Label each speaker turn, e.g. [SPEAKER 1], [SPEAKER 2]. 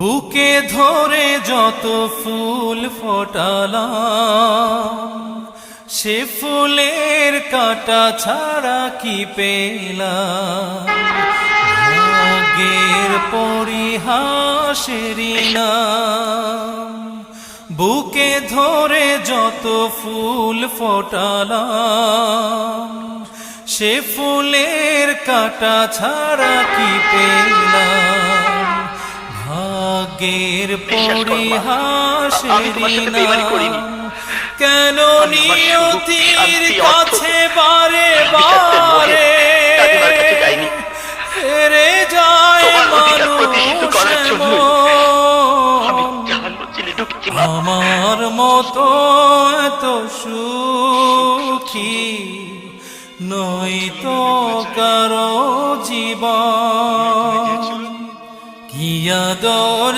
[SPEAKER 1] বুকে ধরে যত ফুল ফোটালাম, সে ফুলের কাঁটা ছাড়া কি পেলাম। ভাগ্যের পরিহাসেরই নাম। বুকে ধরে যত ফুল ফোটালাম, সে ফুলের কাঁটা ছাড়া কি পেলাম। ভাগ্যের পরিহাসেরই নাম। কেন নিয়তির কাছে বারে বারে হেরে যায় আমার মতো এত সুখী নয়তো কারো জীবন। কি আদর